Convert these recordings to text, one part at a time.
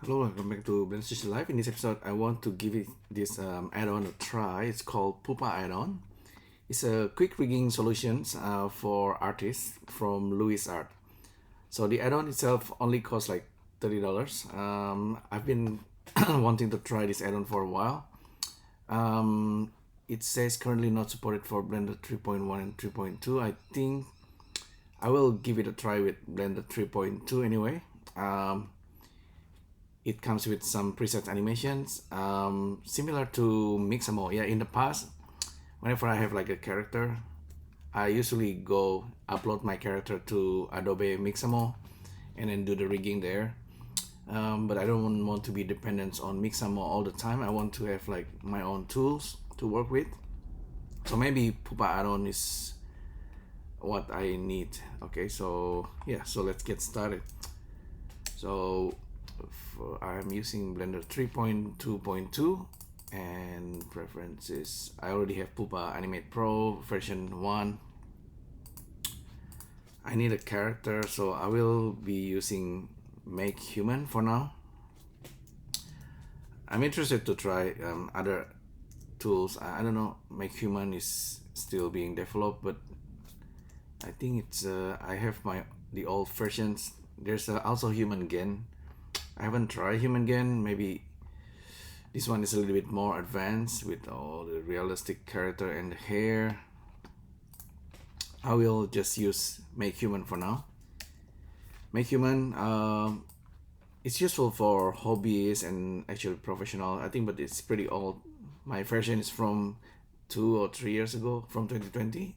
Hello, welcome back to Blender Sushi Live. In this episode, I want to give this add-on a try. It's called Pupa Addon. It's a quick rigging solutions for artists from LuwizArt. So the add-on itself only costs like $30. I've been wanting to try this add-on for a while. It says currently not supported for Blender 3.1 and 3.2. I think I will give it a try with Blender 3.2 anyway. It comes with some preset animations, similar to Mixamo. Yeah, in the past, whenever I have like a character, I usually go upload my character to Adobe Mixamo and then do the rigging there. But I don't want to be dependent on Mixamo all the time. I want to have like my own tools to work with. So maybe Pupa Addon is what I need. Okay, so yeah, so let's get started. So I'm using Blender 3.2.2 and preferences. I already have Pupa Animate Pro version 1. I need a character, so I will be using Make Human for now. I'm interested to try other tools. I don't know, Make Human is still being developed, but I think it's I have the old versions. There's also Human Gen. I haven't tried Human Gen. Maybe this one is a little bit more advanced with all the realistic character and the hair. I will just use Make Human for now. Make Human, it's useful for hobbies and actually professional, I think, but it's pretty old. My version is from 2 or 3 years ago, from 2020.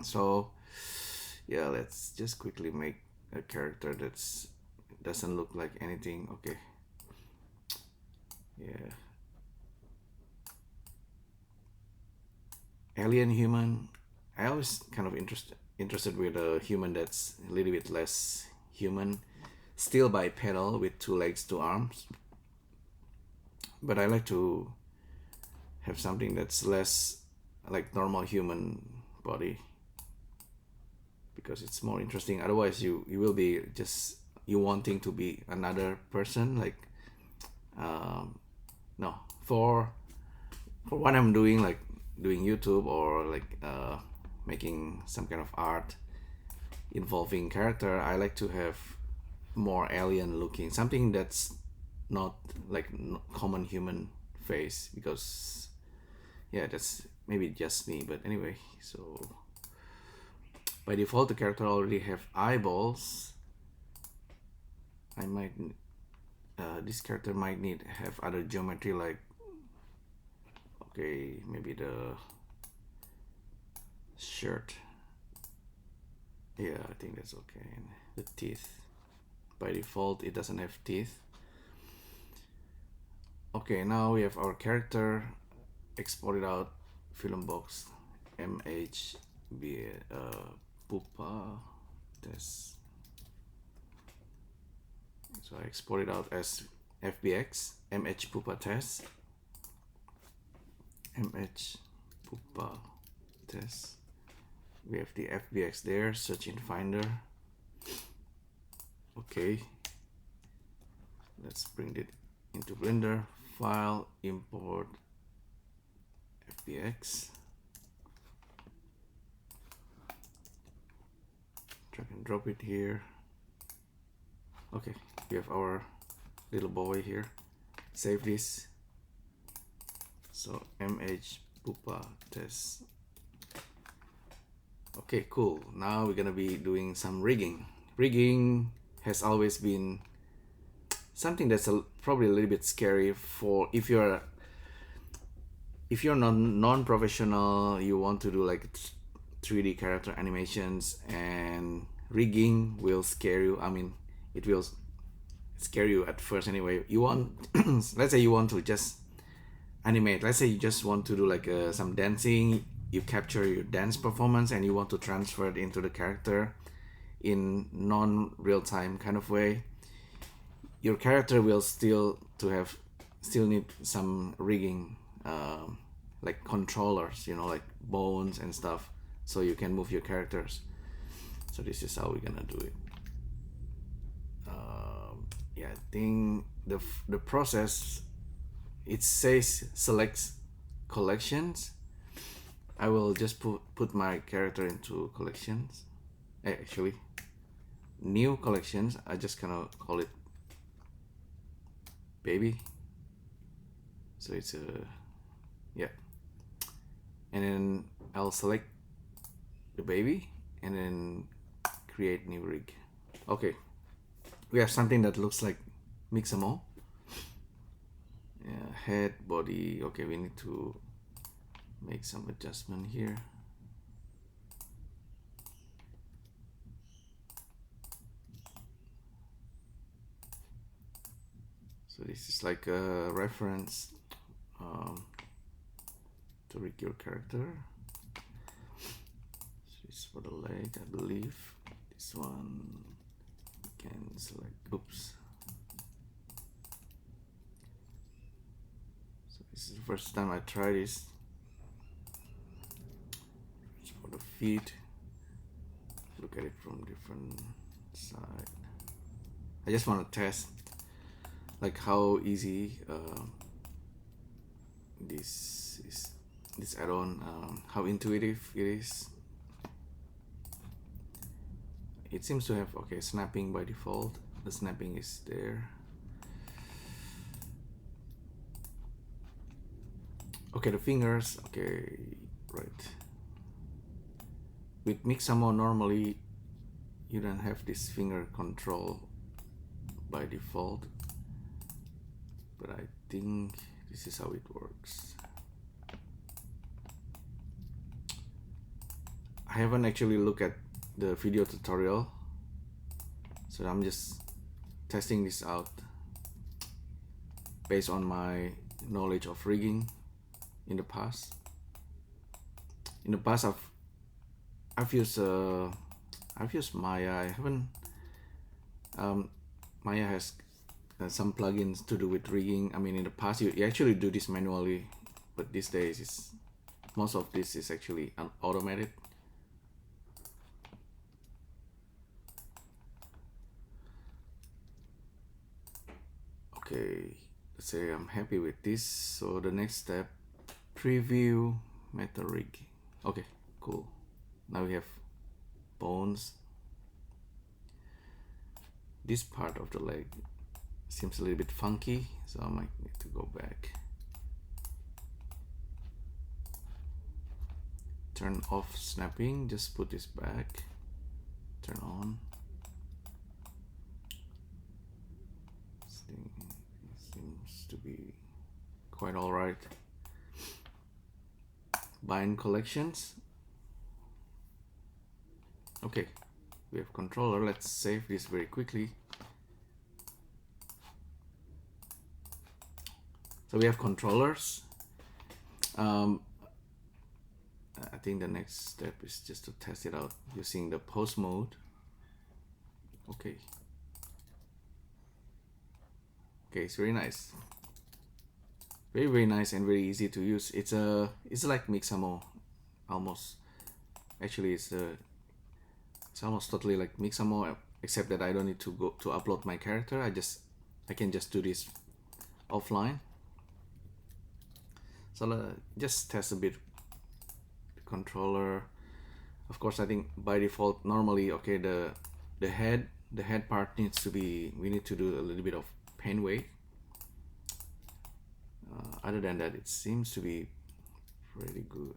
So yeah, let's just quickly make a character that's doesn't look like anything. Okay, yeah, alien human. I always kind of interested with a human that's a little bit less human, still bipedal with 2 legs, 2 arms, but I like to have something that's less like normal human body because it's more interesting. Otherwise you will be just you wanting to be another person, like no, for what I'm doing, like doing YouTube or like making some kind of art involving character, I like to have more alien looking, something that's not like common human face, because yeah, that's maybe just me, but anyway. So by default the character already have eyeballs. I might this character might need have other geometry, like okay, maybe the shirt. Yeah, I think that's okay. And the teeth, by default it doesn't have teeth. Okay, now we have our character exported out. Film box MHB Pupa test. So I export it out as FBX MH Pupa test. MH Pupa test. We have the FBX there, search in Finder. Okay, let's bring it into Blender. File, import FBX. Drag and drop it here. Okay, we have our little boy here. Save this. So MH Pupa test. Okay, cool. Now we're gonna be doing some rigging. Rigging has always been something that's probably a little bit scary for if you're non-professional, you want to do like 3D character animations, and rigging will scare you. I mean, it will scare you at first anyway. You want let's say you want to just animate, let's say you just want to do like some dancing, you capture your dance performance and you want to transfer it into the character in non-real-time kind of way. Your character will still need some rigging, like controllers, you know, like bones and stuff, so you can move your characters. So this is how we're gonna do it. yeah, I think the process, it says selects collections. I will just put my character into collections. Actually, new collections. I just gonna call it baby. So it's a, yeah. And then I'll select the baby and then create new rig. Okay, we have something that looks like Mixamo. Yeah, head, body. Okay, we need to make some adjustment here. So this is like a reference to rig your character. So this is for the leg, I believe. This one can select. Oops. So this is the first time I try this. It's for the feet. Look at it from different side. I just want to test like how easy this add-on, how intuitive it is. It seems to have, okay, snapping by default. The snapping is there. Okay, the fingers, okay, right. With Mixamo, normally you don't have this finger control by default, but I think this is how it works. I haven't actually looked at the video tutorial, so I'm just testing this out based on my knowledge of rigging in the past. In the past, I've used Maya. I haven't. Maya has some plugins to do with rigging. I mean, in the past you actually do this manually, but these days most of this is actually automated. Okay, let's say I'm happy with this. So the next step, preview meta rig. Okay, cool. Now we have bones. This part of the leg seems a little bit funky, so I might need to go back. Turn off snapping, just put this back. Turn on. This thing seems to be quite alright. Bind collections. Okay, we have controller. Let's save this very quickly. So we have controllers. I think the next step is just to test it out using the pose mode. Okay. Okay, it's very nice. Very nice and very easy to use. It's like Mixamo almost. Actually, it's almost totally like Mixamo, except that I don't need to go to upload my character. I can just do this offline. So just test a bit the controller. Of course, I think by default normally, okay, the head part needs to be, we need to do a little bit of pen weight. Other than that, it seems to be pretty good.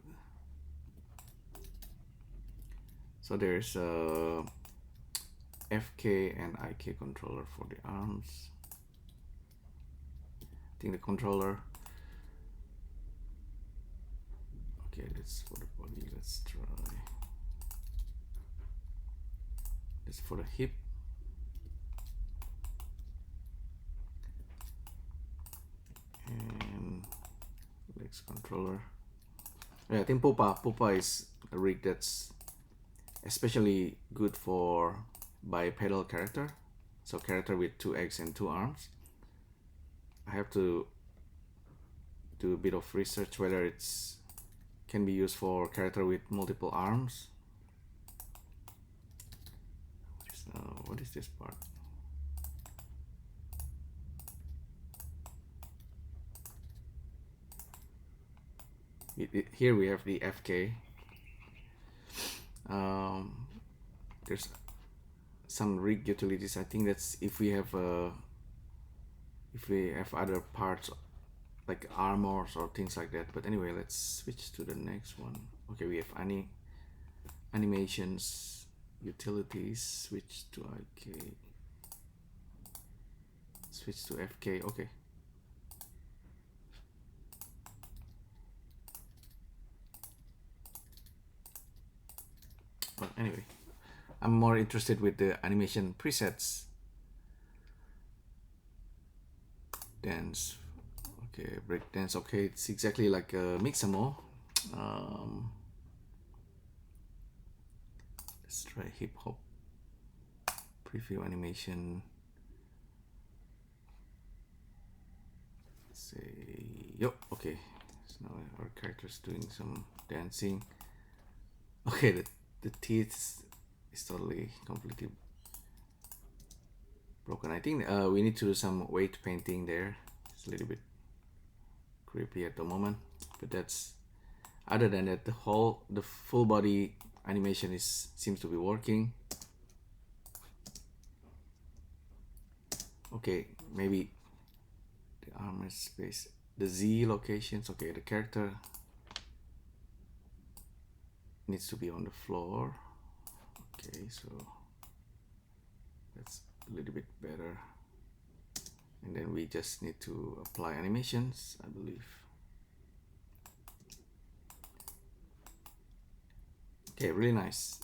So there's a FK and IK controller for the arms. I think the controller. Okay, that's for the body. Let's try. That's for the hip. And legs controller. Yeah, I think Pupa is a rig that's especially good for bipedal character, so character with 2 legs and 2 arms. I have to do a bit of research whether it's can be used for character with multiple arms. What is this part? Here we have the FK. There's some rig utilities. I think that's if we have other parts like armors or things like that. But anyway, let's switch to the next one. Okay, we have animations, utilities, switch to IK, switch to FK. Okay. But anyway, I'm more interested with the animation presets. Dance. Okay, break dance. Okay, it's exactly like Mixamo. Let's try hip hop. Preview animation. Say yo. Okay, so now our character's doing some dancing. Okay, the teeth is totally completely broken. I think we need to do some weight painting there. It's a little bit creepy at the moment, but that's, other than that, the full body animation seems to be working. Okay, maybe the armor space, the Z locations. Okay, the character needs to be on the floor. Okay, so that's a little bit better. And then we just need to apply animations, I believe. Okay, really nice.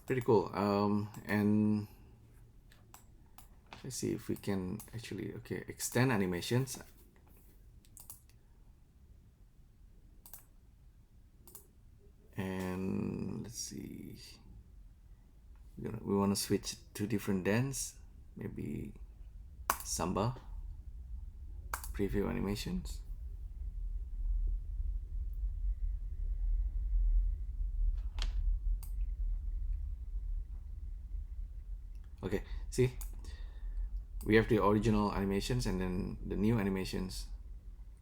Pretty cool. And let's see if we can actually, okay, extend animations. And let's see, we want to switch to different dance, maybe samba, preview animations. Okay, see, we have the original animations and then the new animations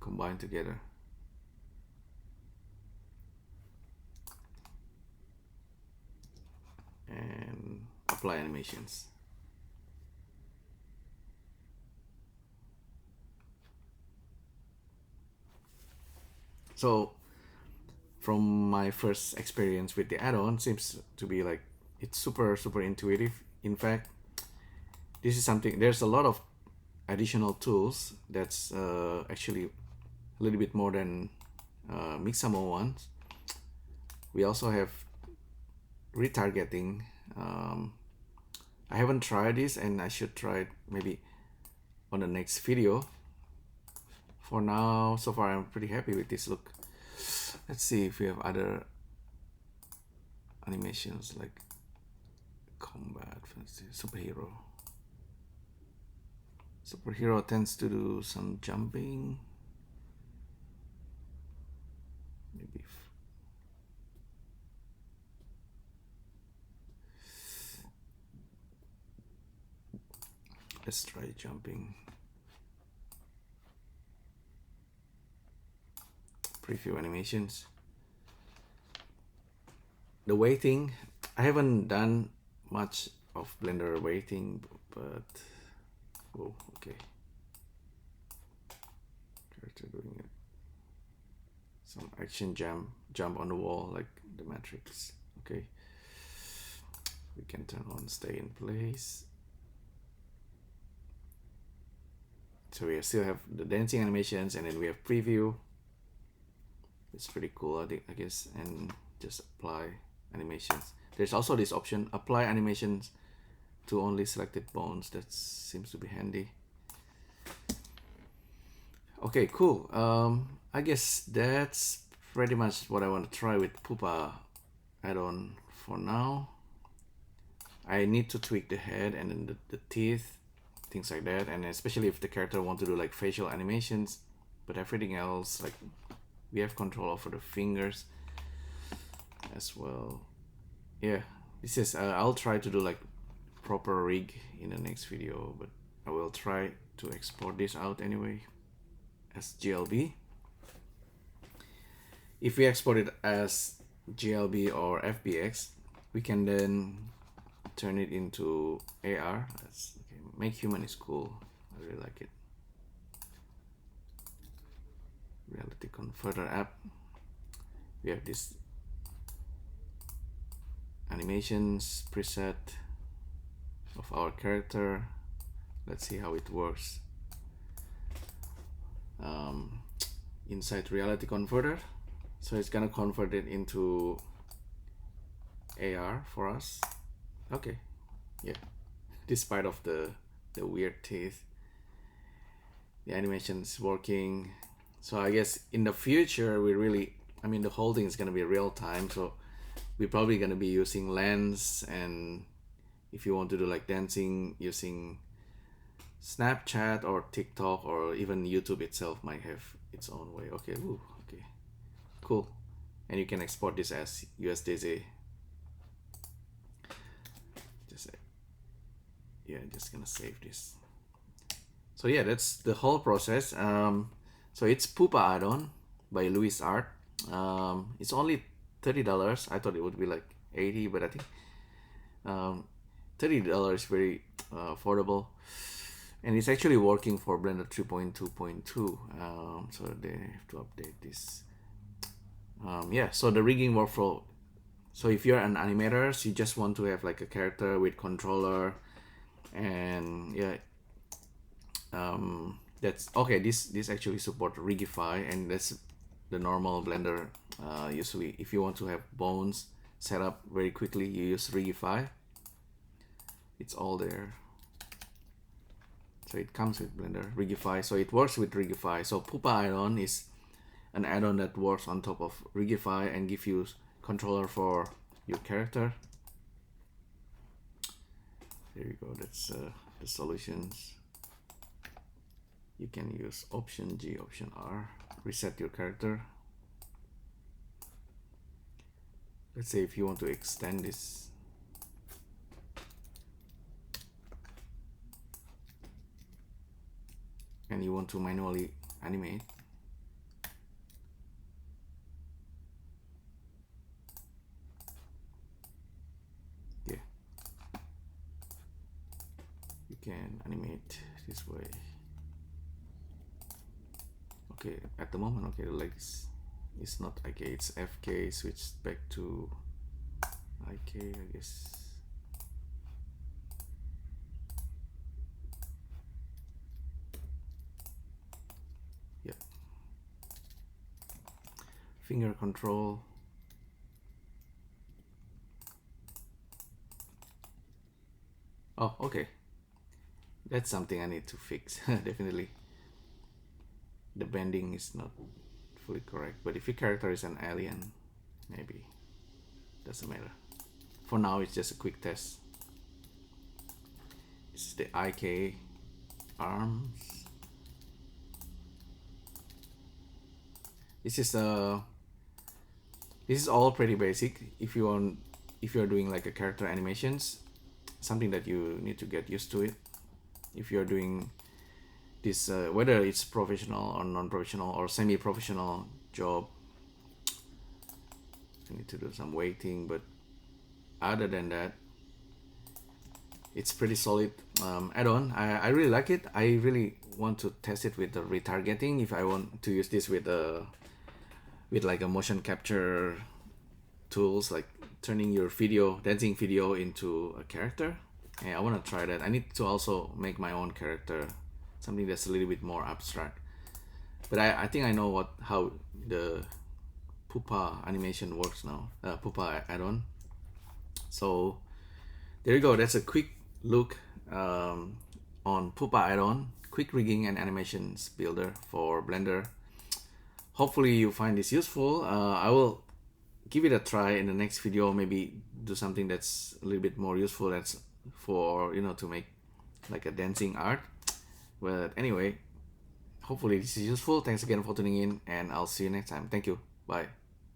combined together. And apply animations. So from my first experience with the add-on, seems to be like it's super intuitive. In fact, this is something, there's a lot of additional tools that's actually a little bit more than Mixamo ones. We also have retargeting. I haven't tried this, and I should try it maybe on the next video. For now, so far I'm pretty happy with this look. Let's see if we have other animations like combat, superhero. Superhero tends to do some jumping. Maybe let's try jumping. Preview animations. The weighting, I haven't done much of Blender weighting, but oh, okay. Character doing it. Some action jump on the wall like the Matrix. Okay. We can turn on stay in place. So we still have the dancing animations, and then we have preview. It's pretty cool, I guess, and just apply animations. There's also this option, apply animations to only selected bones. That seems to be handy. Okay, cool. I guess that's pretty much what I want to try with Pupa add-on for now. I need to tweak the head and then the teeth, things like that, and especially if the character want to do like facial animations, but everything else, like we have control over the fingers as well. Yeah, this is I'll try to do like proper rig in the next video, but I will try to export this out anyway. as GLB. If we export it as GLB or FBX, we can then turn it into AR. Okay, make human is cool. I really like it. Reality Converter app. We have this animations preset of our character. Let's see how it works. Inside Reality Converter, so it's gonna convert it into AR for us. Okay, yeah. Despite of the weird teeth, the animation is working. So I guess in the future the whole thing is gonna be real time. So we're probably gonna be using lens, and if you want to do like dancing using Snapchat or TikTok, or even YouTube itself might have its own way. Okay, ooh, okay, cool. And you can export this as USDZ. Just gonna save this. So yeah, that's the whole process. So it's Pupa Addon by LuwizArt. It's only $30. I thought it would be like 80, but I think $30 is very affordable, and it's actually working for Blender 3.2.2. So they have to update this. Yeah, so the rigging workflow. So if you're an animator, so you just want to have like a character with controller, and yeah, that's okay. This actually support Rigify, and that's the normal Blender. Usually, if you want to have bones set up very quickly, you use Rigify. It's all there. So it comes with Blender Rigify, so it works with Rigify. So Pupa Addon is an add-on that works on top of Rigify and give you controller for your character. There you go. That's the solutions. You can use Option G, Option R, reset your character. Let's say if you want to extend this, and you want to manually animate, yeah, you can animate this way. Okay, at the moment, okay, the legs is not IK, it's FK. Switch back to IK, I guess. Yep. Finger control. Oh, okay. That's something I need to fix, definitely. The bending is not fully correct, but if your character is an alien, maybe doesn't matter. For now, it's just a quick test. This is the IK arms. This is all pretty basic. If you're doing like a character animations, something that you need to get used to it. If you're doing this, whether it's professional or non-professional or semi-professional job, you need to do some waiting, but other than that, it's pretty solid add-on. I really like it. I really want to test it with the retargeting if I want to use this with like a motion capture tools, like turning your dancing video into a character. Yeah, I want to try that. I need to also make my own character, something that's a little bit more abstract. But I think I know how the Pupa animation works now, Pupa add-on. So there you go. That's a quick look on Pupa add-on, quick rigging and animations builder for Blender. Hopefully you find this useful. I will give it a try in the next video, maybe do something that's a little bit more useful. That's for, to make like a dancing art. But anyway, hopefully this is useful. Thanks again for tuning in, and I'll see you next time. Thank you. Bye.